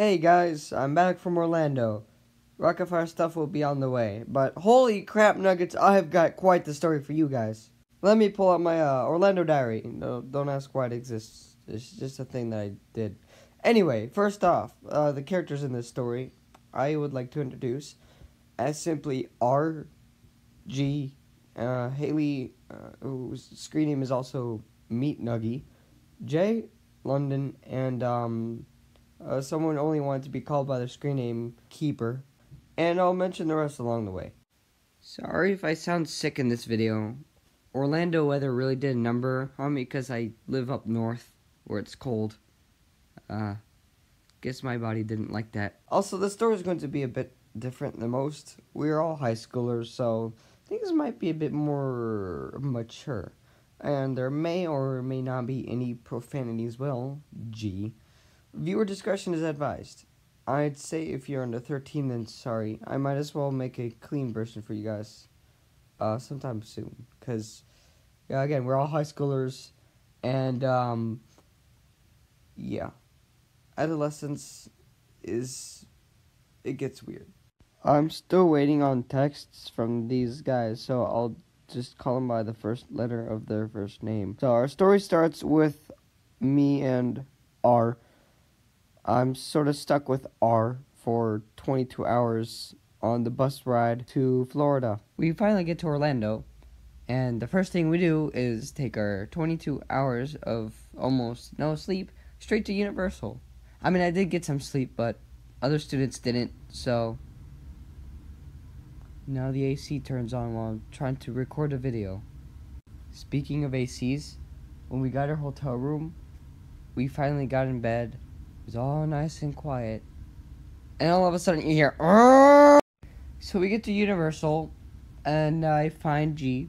Hey guys, I'm back from Orlando. Rockafire stuff will be on the way, but holy crap nuggets, I have got quite the story for you guys. Let me pull out my Orlando diary. No, don't ask why it exists. It's just a thing that I did. Anyway, first off, the characters in this story, I would like to introduce as simply R.G. Haley, whose screen name is also Meat Nuggy, J. London, and someone only wanted to be called by their screen name Keeper, and I'll mention the rest along the way. Sorry if I sound sick in this video. Orlando weather really did a number on me because I live up north where it's cold. Guess my body didn't like that. Also, the story is going to be a bit different than most. We're all high schoolers, so things might be a bit more mature. And there may or may not be any profanity as well. G. Viewer discretion is advised. I'd say if you're under 13, then sorry. I might as well make a clean version for you guys sometime soon. Because, yeah, again, we're all high schoolers. And, yeah. Adolescence it gets weird. I'm still waiting on texts from these guys, so I'll just call them by the first letter of their first name. So our story starts with me and R. I'm sort of stuck with R for 22 hours on the bus ride to Florida. We finally get to Orlando, and the first thing we do is take our 22 hours of almost no sleep straight to Universal. I mean, I did get some sleep, but other students didn't, so now the AC turns on while I'm trying to record a video. Speaking of ACs, when we got our hotel room, we finally got in bed. It was all nice and quiet, and all of a sudden you hear "Arr!" So we get to Universal, and I find G.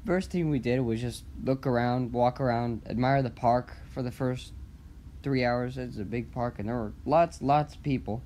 First thing we did was just look around, walk around, admire the park for the first 3 hours. It's a big park, and there were lots of people.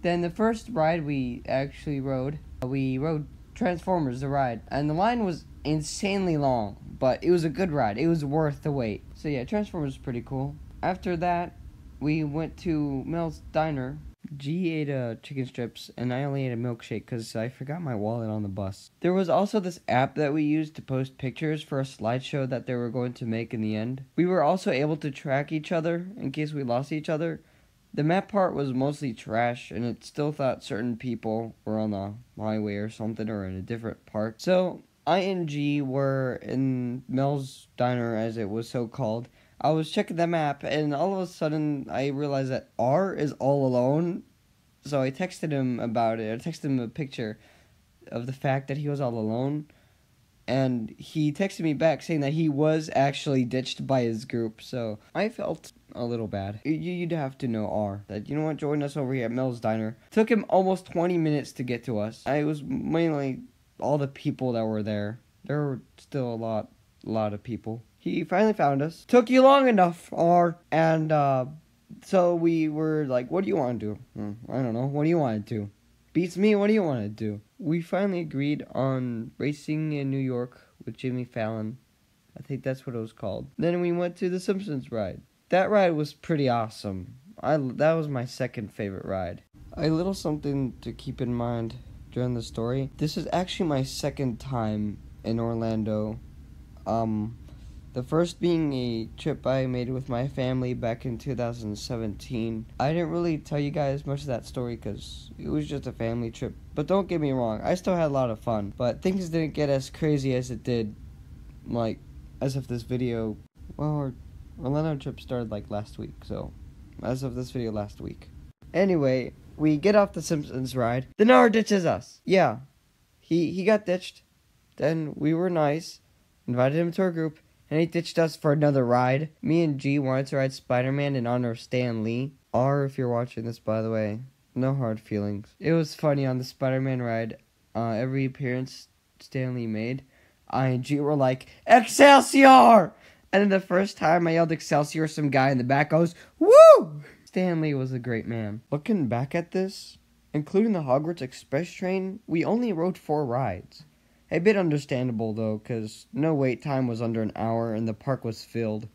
Then the first ride we actually rode, we rode Transformers, the ride, and the line was insanely long, but it was a good ride. It was worth the wait. So yeah, Transformers was pretty cool. After that, we went to Mel's Diner. G ate chicken strips, and I only ate a milkshake because I forgot my wallet on the bus. There was also this app that we used to post pictures for a slideshow that they were going to make in the end. We were also able to track each other in case we lost each other. The map part was mostly trash, and it still thought certain people were on the highway or something, or in a different park. So I and G were in Mel's Diner, as it was so called. I was checking the map, and all of a sudden, I realized that R is all alone. So I texted him about it. I texted him a picture of the fact that he was all alone. And he texted me back saying that he was actually ditched by his group. So I felt a little bad. You'd have to know R. That, you know what, join us over here at Mel's Diner. Took him almost 20 minutes to get to us. It was mainly all the people that were there. There were still a lot of people. He finally found us. Took you long enough, R. And, so we were like, what do you want to do? I don't know. What do you want to do? Beats me, what do you want to do? We finally agreed on racing in New York with Jimmy Fallon. I think that's what it was called. Then we went to the Simpsons ride. That ride was pretty awesome. That was my second favorite ride. A little something to keep in mind during the story. This is actually my second time in Orlando. The first being a trip I made with my family back in 2017. I didn't really tell you guys much of that story because it was just a family trip. But don't get me wrong, I still had a lot of fun. But things didn't get as crazy as it did, like, as of this video. Well, our Orlando trip started like last week, so as of this video last week. Anyway, we get off the Simpsons ride. Then R ditches us. Yeah, he got ditched. Then we were nice, invited him to our group, and he ditched us for another ride. Me and G wanted to ride Spider-Man in honor of Stan Lee. R, if you're watching this, by the way, no hard feelings. It was funny on the Spider-Man ride. Every appearance Stan Lee made, I and G were like, Excelsior! And then the first time I yelled Excelsior, some guy in the back goes, woo! Stan Lee was a great man. Looking back at this, including the Hogwarts Express train, we only rode 4 rides. A bit understandable, though, because no wait time was under an hour and the park was filled.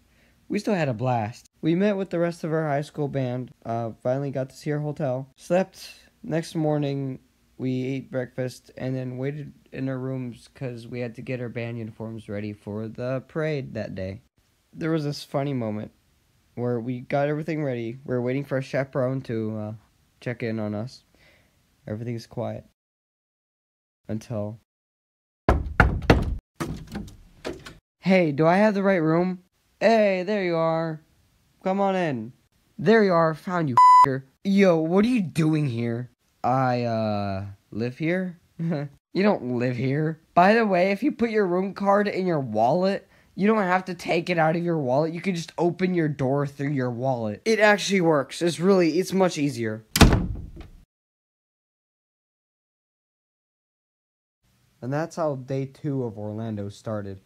We still had a blast. We met with the rest of our high school band, finally got to see our hotel, slept. Next morning, we ate breakfast and then waited in our rooms because we had to get our band uniforms ready for the parade that day. There was this funny moment where we got everything ready. We were waiting for a chaperone to check in on us. Everything's quiet until... Hey, do I have the right room? Hey, there you are. Come on in. There you are. Found you, f***er. Yo, what are you doing here? I, live here? You don't live here. By the way, if you put your room card in your wallet, you don't have to take it out of your wallet. You can just open your door through your wallet. It actually works. It's much easier. And that's how day 2 of Orlando started.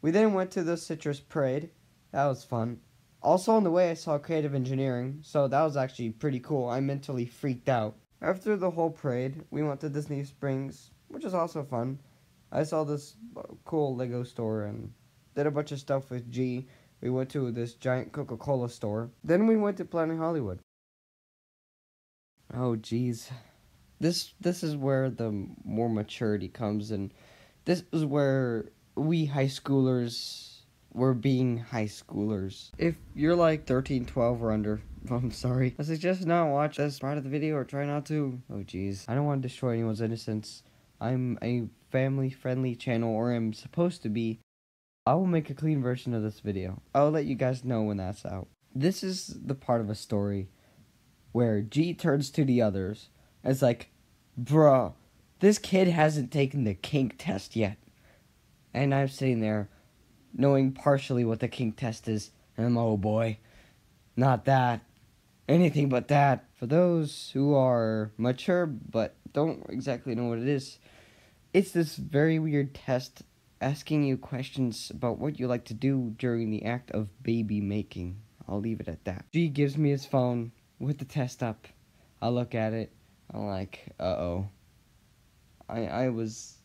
We then went to the Citrus Parade. That was fun. Also on the way I saw creative engineering, so that was actually pretty cool. I mentally freaked out. After the whole parade, we went to Disney Springs, which is also fun. I saw this cool Lego store and did a bunch of stuff with G. We went to this giant Coca-Cola store. Then we went to Planet Hollywood. Oh, jeez. This is where the more maturity comes, and this is where we high schoolers were being high schoolers. If you're like 13, 12 or under, I'm sorry, I suggest not watch this part of the video or try not to. Oh jeez, I don't want to destroy anyone's innocence. I'm a family-friendly channel, or am supposed to be. I will make a clean version of this video. I'll let you guys know when that's out. This is the part of a story where G turns to the others and it's like, bruh, this kid hasn't taken the kink test yet. And I'm sitting there knowing partially what the kink test is, and I'm, oh boy, not that. Anything but that. For those who are mature but don't exactly know what it is, it's this very weird test asking you questions about what you like to do during the act of baby making. I'll leave it at that. G gives me his phone with the test up. I look at it. I'm like, uh-oh. I was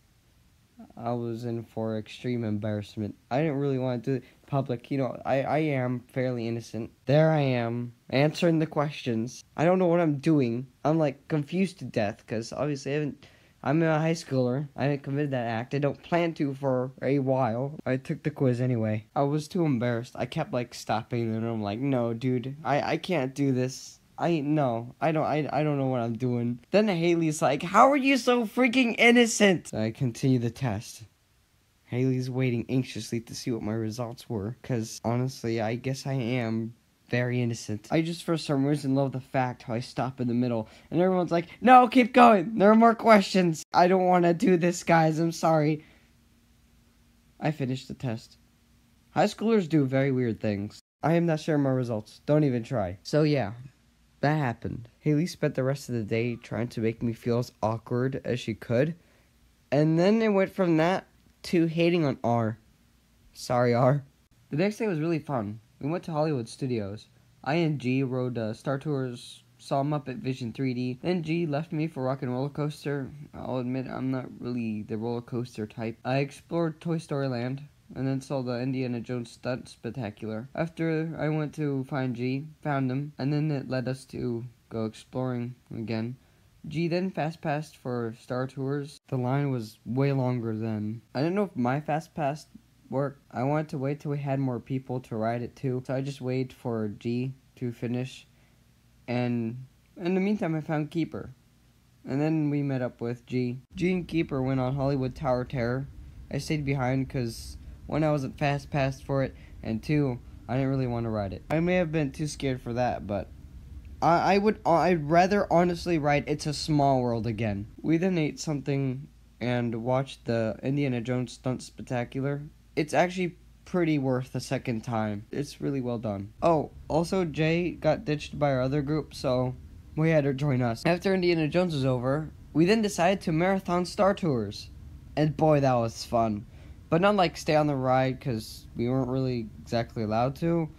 in for extreme embarrassment. I didn't really want to do it public. You know, I am fairly innocent. There I am, answering the questions. I don't know what I'm doing. I'm, like, confused to death, because obviously I'm a high schooler. I haven't committed that act. I don't plan to for a while. I took the quiz anyway. I was too embarrassed. I kept, like, stopping, and I'm like, no, dude, I can't do this. I don't know what I'm doing. Then Haley's like, how are you so freaking innocent? So I continue the test. Haley's waiting anxiously to see what my results were, because honestly, I guess I am very innocent. I just for some reason love the fact how I stop in the middle, and everyone's like, no, keep going, there are more questions. I don't want to do this, guys, I'm sorry. I finished the test. High schoolers do very weird things. I am not sharing my results. Don't even try. So yeah. That happened. Haley spent the rest of the day trying to make me feel as awkward as she could. And then it went from that to hating on R. Sorry, R. The next day was really fun. We went to Hollywood Studios. I and G rode Star Tours, saw Muppet Vision 3D. Then G left me for Rock and Roller Coaster. I'll admit I'm not really the roller coaster type. I explored Toy Story Land, and then saw the Indiana Jones stunt spectacular. After I went to find G, found him, and then it led us to go exploring again. G then fast passed for Star Tours. The line was way longer than... I didn't know if my fast pass worked. I wanted to wait till we had more people to ride it too, so I just waited for G to finish. And in the meantime, I found Keeper. And then we met up with G. G and Keeper went on Hollywood Tower Terror. I stayed behind because... one, I wasn't fast passed for it, and two, I didn't really want to ride it. I may have been too scared for that, but I'd rather honestly ride It's a Small World again. We then ate something and watched the Indiana Jones stunt spectacular. It's actually pretty worth the second time. It's really well done. Oh, also Jay got ditched by our other group, so we had her join us. After Indiana Jones was over, we then decided to marathon Star Tours. And boy, that was fun. But not like stay on the ride, because we weren't really exactly allowed to.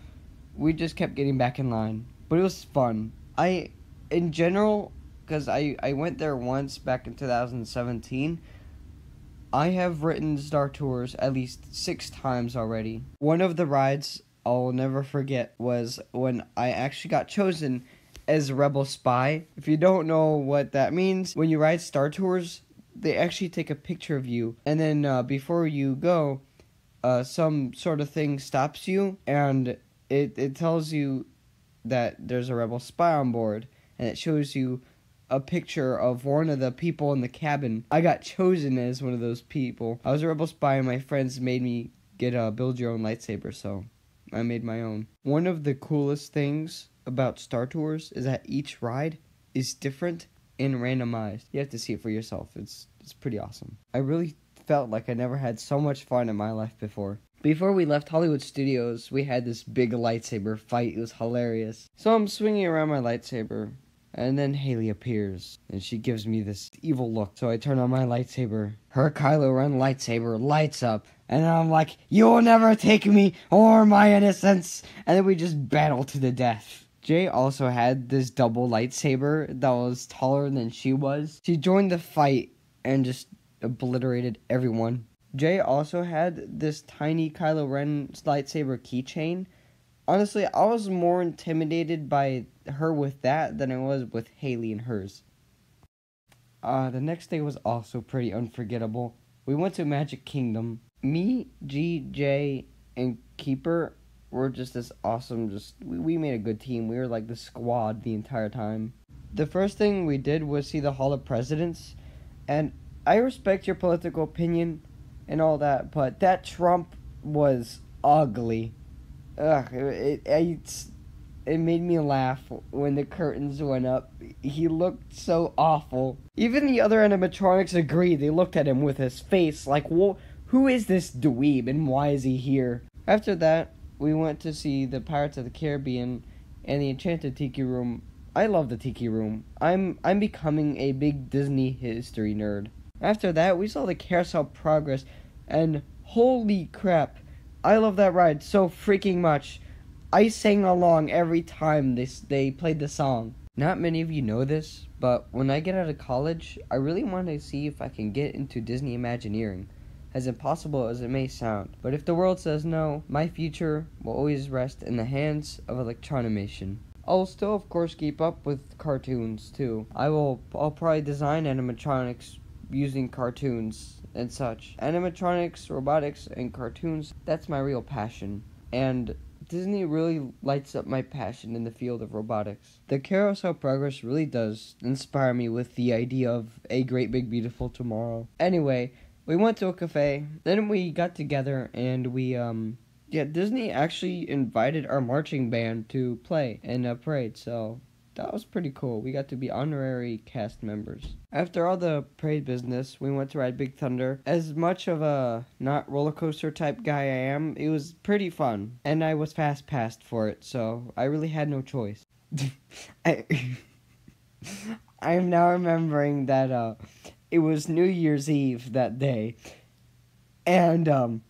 We just kept getting back in line. But it was fun. In general, because I went there once back in 2017, I have ridden Star Tours at least 6 times already. One of the rides I'll never forget was when I actually got chosen as a Rebel Spy. If you don't know what that means, when you ride Star Tours, they actually take a picture of you. And then before you go, some sort of thing stops you, and it tells you that there's a Rebel Spy on board. And it shows you a picture of one of the people in the cabin. I got chosen as one of those people. I was a Rebel Spy, and my friends made me get a build your own lightsaber, so I made my own. One of the coolest things about Star Tours is that each ride is different and randomized. You have to see it for yourself. It's pretty awesome. I really felt like I never had so much fun in my life before. Before we left Hollywood Studios, we had this big lightsaber fight. It was hilarious. So I'm swinging around my lightsaber, and then Haley appears, and she gives me this evil look. So I turn on my lightsaber. Her Kylo Ren lightsaber lights up, and I'm like, "You will never take me or my innocence!" And then we just battle to the death. Jay also had this double lightsaber that was taller than she was. She joined the fight and just obliterated everyone. Jay also had this tiny Kylo Ren lightsaber keychain. Honestly, I was more intimidated by her with that than I was with Haley and hers. The next day was also pretty unforgettable. We went to Magic Kingdom. Me, G, Jay, and Keeper were just this awesome, we made a good team. We were like the squad the entire time. The first thing we did was see the Hall of Presidents, and I respect your political opinion and all that, but that Trump was ugly. Ugh, it made me laugh when the curtains went up. He looked so awful. Even the other animatronics agreed. They looked at him with his face like, who is this dweeb and why is he here? After that, we went to see the Pirates of the Caribbean and the Enchanted Tiki Room. I love the Tiki Room. I'm becoming a big Disney history nerd. After that, we saw the Carousel Progress, and holy crap, I love that ride so freaking much. I sang along every time they played the song. Not many of you know this, but when I get out of college, I really want to see if I can get into Disney Imagineering, as impossible as it may sound. But if the world says no, my future will always rest in the hands of electronimation. I'll still, of course, keep up with cartoons, too. I'll probably design animatronics using cartoons and such. Animatronics, robotics, and cartoons, that's my real passion. And Disney really lights up my passion in the field of robotics. The Carousel Progress really does inspire me with the idea of a great big beautiful tomorrow. Anyway, we went to a cafe, then we got together and Disney actually invited our marching band to play in a parade, so that was pretty cool. We got to be honorary cast members. After all the parade business, we went to ride Big Thunder. As much of a not roller coaster type guy I am, it was pretty fun. And I was fast passed for it, so I really had no choice. I'm now remembering that it was New Year's Eve that day. And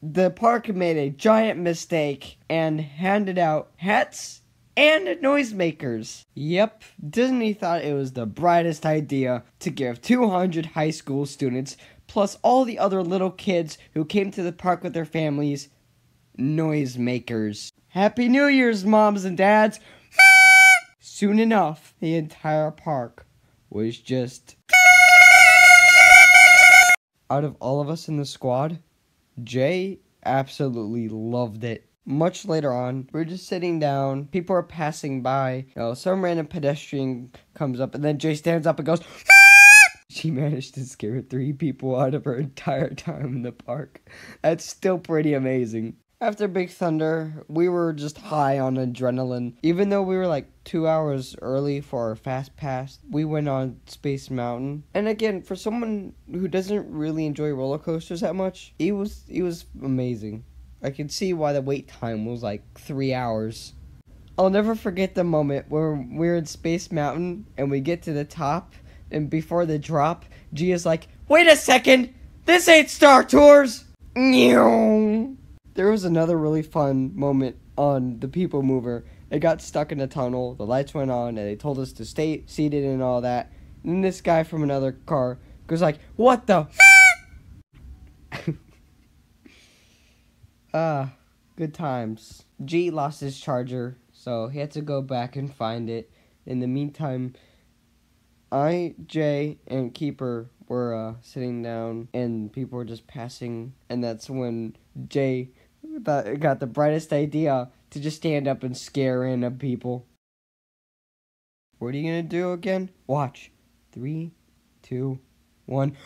the park made a giant mistake and handed out hats and noisemakers. Yep, Disney thought it was the brightest idea to give 200 high school students, plus all the other little kids who came to the park with their families, noisemakers. Happy New Year's, moms and dads! Soon enough, the entire park was just... Out of all of us in the squad, Jay absolutely loved it. Much later on, we're just sitting down, people are passing by, some random pedestrian comes up, and then Jay stands up and goes, She managed to scare 3 people out of her entire time in the park. That's still pretty amazing. After Big Thunder, we were just high on adrenaline. Even though we were like 2 hours early for our fast pass, we went on Space Mountain. And again, for someone who doesn't really enjoy roller coasters that much, it was amazing. I could see why the wait time was like 3 hours. I'll never forget the moment where we're in Space Mountain and we get to the top, and before the drop, G is like, "Wait a second! This ain't Star Tours!" There was another really fun moment on the People Mover. It got stuck in a tunnel, the lights went on, and they told us to stay seated and all that. And this guy from another car goes like, "What the Good times. G lost his charger, so he had to go back and find it. In the meantime, I, Jay, and Keeper were sitting down, and people were just passing, and that's when Jay got the brightest idea to just stand up and scare random people. What are you gonna do again? Watch. 3, 2, 1.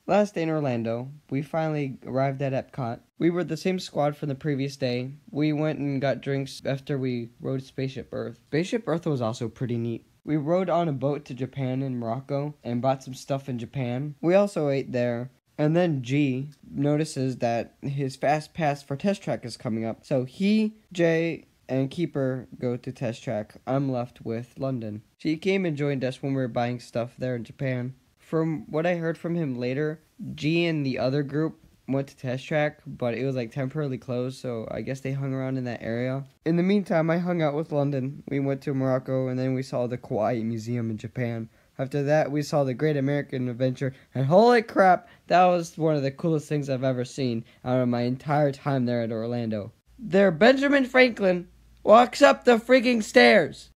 Last day in Orlando, we finally arrived at Epcot. We were the same squad from the previous day. We went and got drinks after we rode Spaceship Earth. Spaceship Earth was also pretty neat. We rode on a boat to Japan and Morocco and bought some stuff in Japan. We also ate there. And then G notices that his fast pass for Test Track is coming up. So he, Jay, and Keeper go to Test Track. I'm left with London. She came and joined us when we were buying stuff there in Japan. From what I heard from him later, G and the other group went to Test Track, but it was like temporarily closed, so I guess they hung around in that area. In the meantime, I hung out with London. We went to Morocco, and then we saw the Kawaii Museum in Japan. After that, we saw the Great American Adventure, and holy crap, that was one of the coolest things I've ever seen out of my entire time there at Orlando. There, Benjamin Franklin walks up the freaking stairs!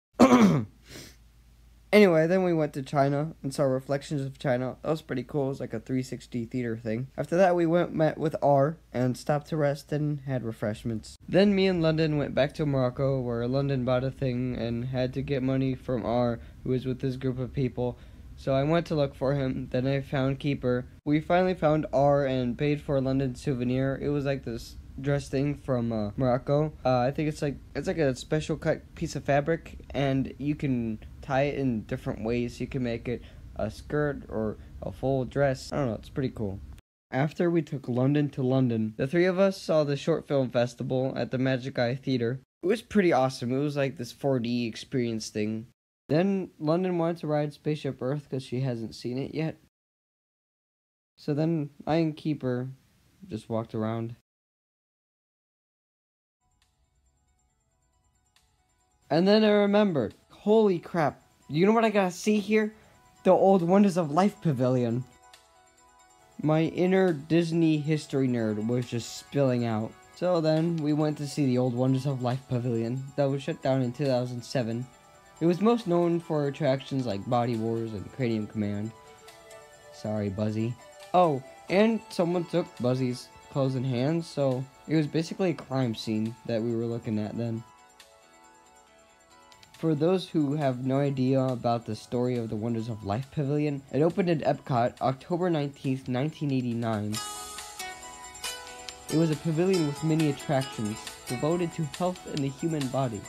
Anyway, then we went to China and saw Reflections of China. That was pretty cool. It was like a 360 theater thing. After that, we met with R and stopped to rest and had refreshments. Then me and London went back to Morocco, where London bought a thing and had to get money from R, who was with this group of people. So I went to look for him. Then I found Keeper. We finally found R and paid for London's souvenir. It was like this dress thing from Morocco. I think it's like a special cut piece of fabric, and you can tie it in different ways. You can make it a skirt or a full dress. I don't know, it's pretty cool. After we took London to London, the three of us saw the short film festival at the Magic Eye Theater. It was pretty awesome. It was like this 4D experience thing. Then London wanted to ride Spaceship Earth because she hasn't seen it yet. So then I and Keeper just walked around. And then I remembered, holy crap, you know what I gotta see here? The Old Wonders of Life Pavilion. My inner Disney history nerd was just spilling out. So then, we went to see the Old Wonders of Life Pavilion that was shut down in 2007. It was most known for attractions like Body Wars and Cranium Command. Sorry, Buzzy. Oh, and someone took Buzzy's clothes and hands, so it was basically a crime scene that we were looking at then. For those who have no idea about the story of the Wonders of Life Pavilion, it opened at Epcot October 19th, 1989. It was a pavilion with many attractions devoted to health and the human body.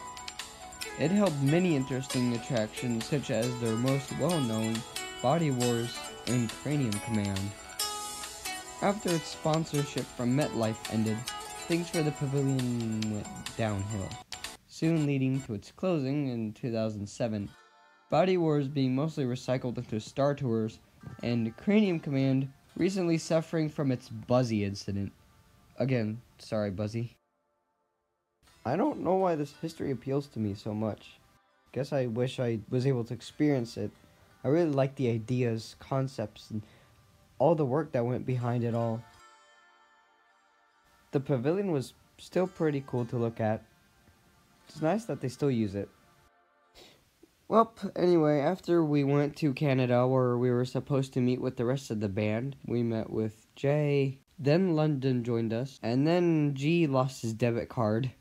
It held many interesting attractions such as their most well-known Body Wars and Cranium Command. After its sponsorship from MetLife ended, things for the pavilion went downhill, soon leading to its closing in 2007. Body Wars being mostly recycled into Star Tours, and Cranium Command recently suffering from its Buzzy incident. Again, sorry Buzzy. I don't know why this history appeals to me so much. Guess I wish I was able to experience it. I really like the ideas, concepts, and all the work that went behind it all. The pavilion was still pretty cool to look at. It's nice that they still use it. Well, anyway, after we went to Canada where we were supposed to meet with the rest of the band, we met with Jay, then London joined us, and then G lost his debit card.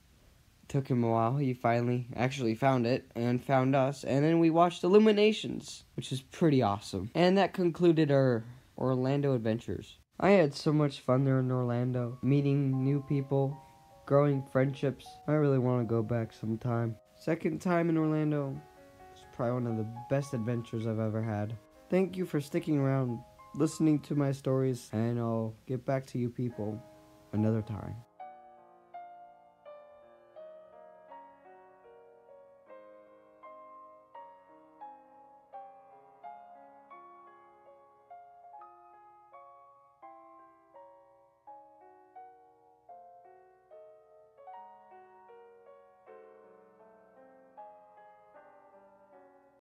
Took him a while. He finally actually found it and found us, and then we watched Illuminations, which is pretty awesome. And that concluded our Orlando adventures. I had so much fun there in Orlando, meeting new people, growing friendships. I really want to go back sometime. Second time in Orlando. It's probably one of the best adventures I've ever had. Thank you for sticking around, listening to my stories, and I'll get back to you people another time.